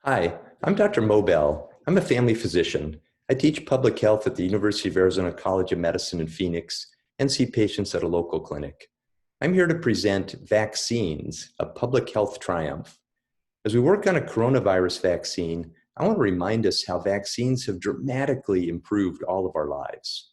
Hi, I'm Dr. Mobell. I'm a family physician. I teach public health at the University of Arizona College of Medicine in Phoenix and see patients at a local clinic. I'm here to present Vaccines, a public health triumph. As we work on a coronavirus vaccine, I want to remind us how vaccines have dramatically improved all of our lives.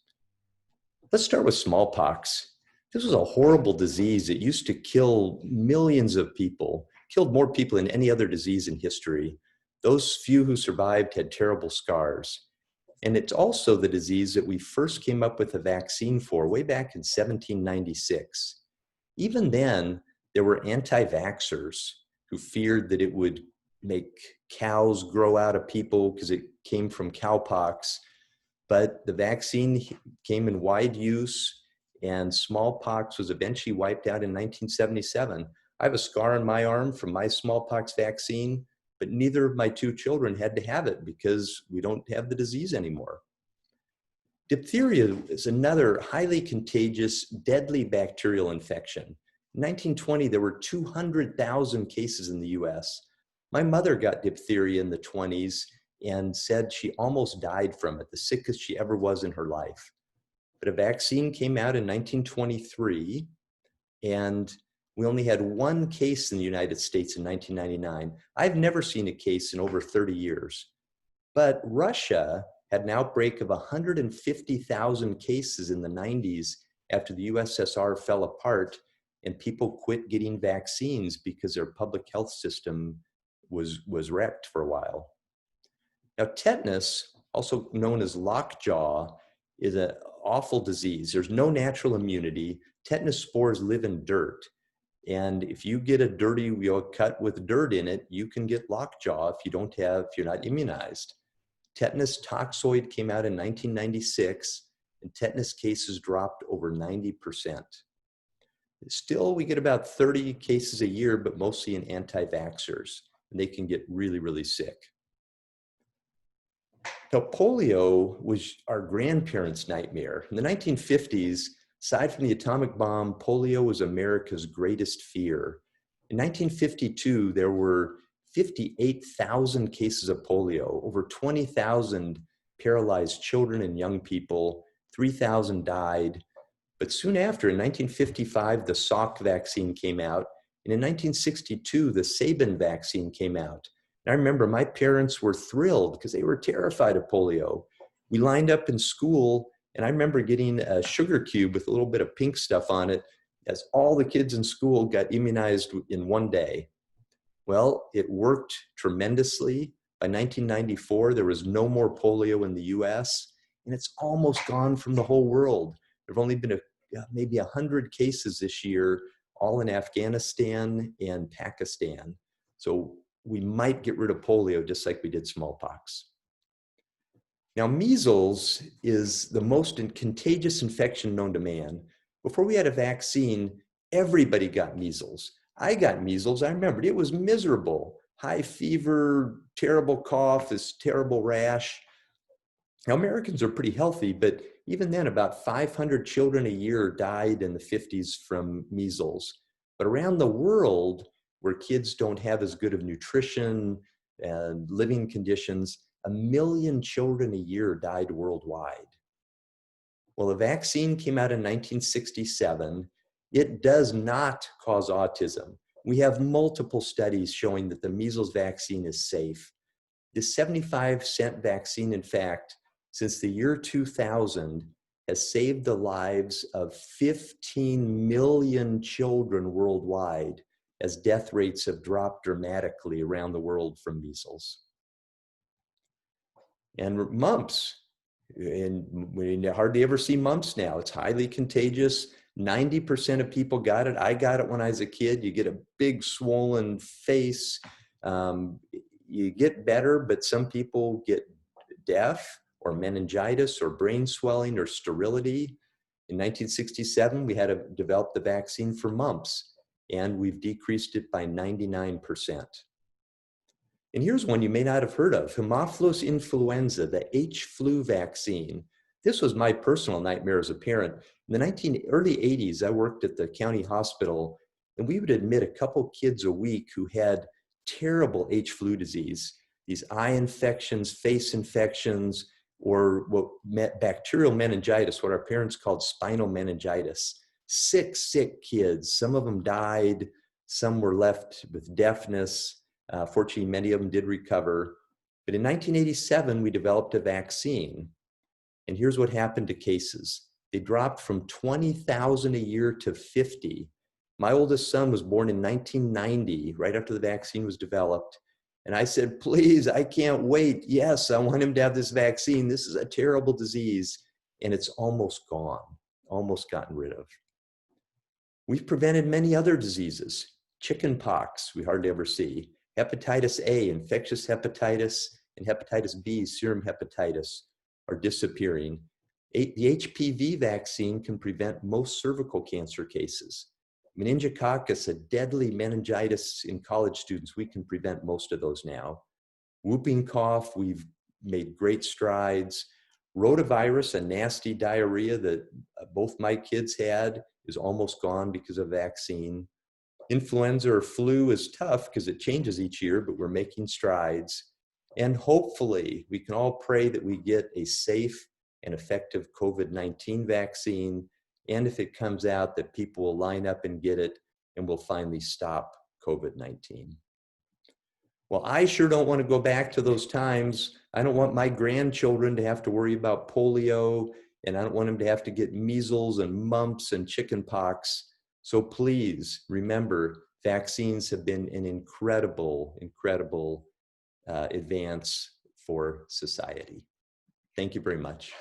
Let's start with smallpox. This was a horrible disease. It used to kill millions of people, killed more people than any other disease in history. Those few who survived had terrible scars. And it's also the disease that we first came up with a vaccine for way back in 1796. Even then, there were anti-vaxxers who feared that it would make cows grow out of people because it came from cowpox. But the vaccine came in wide use, and smallpox was eventually wiped out in 1977. I have a scar on my arm from my smallpox vaccine, but neither of my two children had to have it because we don't have the disease anymore. Diphtheria is another highly contagious, deadly bacterial infection. In 1920, there were 200,000 cases in the US. My mother got diphtheria in the 20s and said she almost died from it, the sickest she ever was in her life. But a vaccine came out in 1923, and we only had one case in the United States in 1999. I've never seen a case in over 30 years. But Russia had an outbreak of 150,000 cases in the 90s after the USSR fell apart and people quit getting vaccines because their public health system was wrecked for a while. Now, tetanus, also known as lockjaw, is an awful disease. There's no natural immunity. Tetanus spores live in dirt. And if you get a dirty cut with dirt in it, you can get lockjaw if you're not immunized. Tetanus toxoid came out in 1996, and tetanus cases dropped over 90%. Still, we get about 30 cases a year, but mostly in anti-vaxxers, and they can get really, really sick. Now, polio was our grandparents' nightmare. In the 1950s, aside from the atomic bomb, polio was America's greatest fear. In 1952, there were 58,000 cases of polio, over 20,000 paralyzed children and young people, 3,000 died. But soon after, in 1955, the Salk vaccine came out, and in 1962, the Sabin vaccine came out. And I remember my parents were thrilled because they were terrified of polio. We lined up in school, and I remember getting a sugar cube with a little bit of pink stuff on it as all the kids in school got immunized in one day. Well, it worked tremendously. By 1994, there was no more polio in the US, and it's almost gone from the whole world. There have only been maybe 100 cases this year, all in Afghanistan and Pakistan. So we might get rid of polio just like we did smallpox. Now, measles is the most contagious infection known to man. Before we had a vaccine, everybody got measles. I got measles. I remembered it was miserable. High fever, terrible cough, this terrible rash. Now, Americans are pretty healthy, but even then, about 500 children a year died in the 50s from measles. But around the world, where kids don't have as good of nutrition and living conditions, 1 million children a year died worldwide. Well, a vaccine came out in 1967. It does not cause autism. We have multiple studies showing that the measles vaccine is safe. The 75-cent vaccine, in fact, since the year 2000, has saved the lives of 15 million children worldwide, as death rates have dropped dramatically around the world from measles. And mumps, and we hardly ever see mumps now. It's highly contagious. 90% of people got it. I got it when I was a kid. You get a big swollen face. You get better, but some people get deaf or meningitis or brain swelling or sterility. In 1967, we had to develop the vaccine for mumps, and we've decreased it by 99%. And here's one you may not have heard of, Haemophilus influenza, the H-flu vaccine. This was my personal nightmare as a parent. In the early 80s, I worked at the county hospital, and we would admit a couple kids a week who had terrible H-flu disease. these eye infections, face infections, or bacterial meningitis, what our parents called spinal meningitis. Sick kids. Some of them died. Some were left with deafness. Fortunately, many of them did recover. But in 1987, we developed a vaccine. And here's what happened to cases. They dropped from 20,000 a year to 50. My oldest son was born in 1990, right after the vaccine was developed. And I said, please, I can't wait. Yes, I want him to have this vaccine. This is a terrible disease. And it's almost gone, almost gotten rid of. We've prevented many other diseases. Chicken pox, we hardly ever see. Hepatitis A, infectious hepatitis, and hepatitis B, serum hepatitis, are disappearing. The HPV vaccine can prevent most cervical cancer cases. Meningococcus, a deadly meningitis in college students, we can prevent most of those now. Whooping cough, we've made great strides. Rotavirus, a nasty diarrhea that both my kids had, is almost gone because of vaccine. Influenza or flu is tough because it changes each year, but we're making strides. And hopefully, we can all pray that we get a safe and effective COVID-19 vaccine. And if it comes out, that people will line up and get it, and we'll finally stop COVID-19. Well, I sure don't want to go back to those times. I don't want my grandchildren to have to worry about polio, and I don't want them to have to get measles and mumps and chicken pox. So please remember, vaccines have been an incredible advance for society. Thank you very much.